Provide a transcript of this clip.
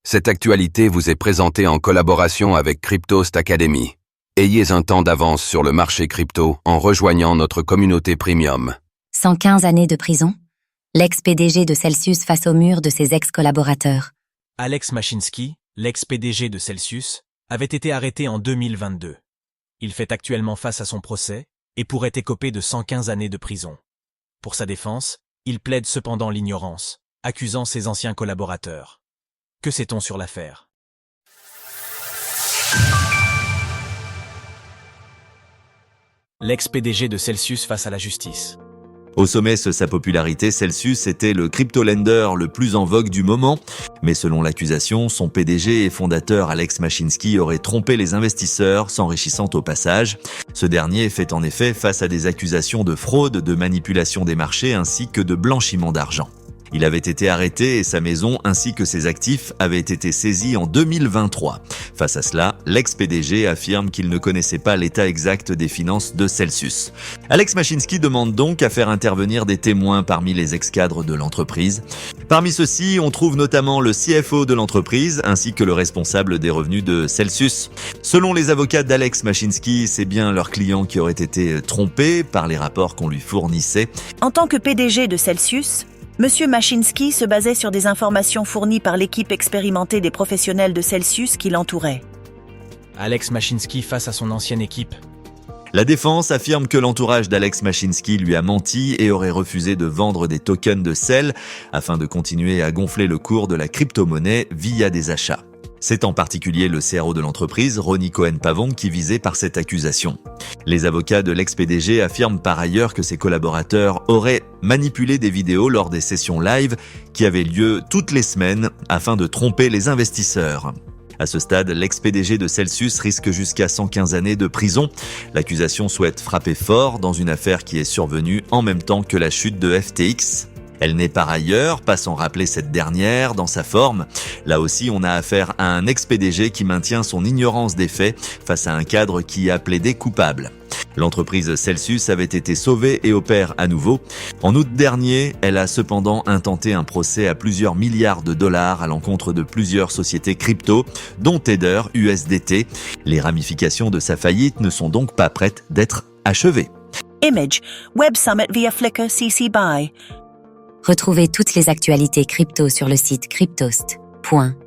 Cette actualité vous est présentée en collaboration avec Cryptost Academy. Ayez un temps d'avance sur le marché crypto en rejoignant notre communauté premium. 115 années de prison. L'ex-PDG de Celsius face au mur de ses ex-collaborateurs. Alex Mashinsky, l'ex-PDG de Celsius, avait été arrêté en 2022. Il fait actuellement face à son procès et pourrait écoper de 115 années de prison. Pour sa défense, il plaide cependant l'ignorance, accusant ses anciens collaborateurs. Que sait-on sur l'affaire? L'ex-PDG de Celsius face à la justice. Au sommet de sa popularité, Celsius était le crypto-lender le plus en vogue du moment. Mais selon l'accusation, son PDG et fondateur Alex Mashinsky aurait trompé les investisseurs, s'enrichissant au passage. Ce dernier fait en effet face à des accusations de fraude, de manipulation des marchés ainsi que de blanchiment d'argent. Il avait été arrêté et sa maison ainsi que ses actifs avaient été saisis en 2023. Face à cela, l'ex-PDG affirme qu'il ne connaissait pas l'état exact des finances de Celsius. Alex Mashinsky demande donc à faire intervenir des témoins parmi les ex-cadres de l'entreprise. Parmi ceux-ci, on trouve notamment le CFO de l'entreprise ainsi que le responsable des revenus de Celsius. Selon les avocats d'Alex Mashinsky, c'est bien leurs clients qui auraient été trompés par les rapports qu'on lui fournissait. En tant que PDG de Celsius, Monsieur Mashinsky se basait sur des informations fournies par l'équipe expérimentée des professionnels de Celsius qui l'entouraient. Alex Mashinsky face à son ancienne équipe. La défense affirme que l'entourage d'Alex Mashinsky lui a menti et aurait refusé de vendre des tokens de sel afin de continuer à gonfler le cours de la crypto-monnaie via des achats. C'est en particulier le CRO de l'entreprise, Ronnie Cohen-Pavon, qui visait par cette accusation. Les avocats de l'ex-PDG affirment par ailleurs que ses collaborateurs auraient manipulé des vidéos lors des sessions live qui avaient lieu toutes les semaines afin de tromper les investisseurs. À ce stade, l'ex-PDG de Celsius risque jusqu'à 115 années de prison. L'accusation souhaite frapper fort dans une affaire qui est survenue en même temps que la chute de FTX. Elle n'est par ailleurs pas sans rappeler cette dernière dans sa forme. Là aussi, on a affaire à un ex-PDG qui maintient son ignorance des faits face à un cadre qui a plaidé coupable. L'entreprise Celsius avait été sauvée et opère à nouveau. En août dernier, elle a cependant intenté un procès à plusieurs milliards de dollars à l'encontre de plusieurs sociétés crypto, dont Tether USDT. Les ramifications de sa faillite ne sont donc pas prêtes d'être achevées. Image, Web Summit via Flickr CC BY. Retrouvez toutes les actualités crypto sur le site cryptost.fr.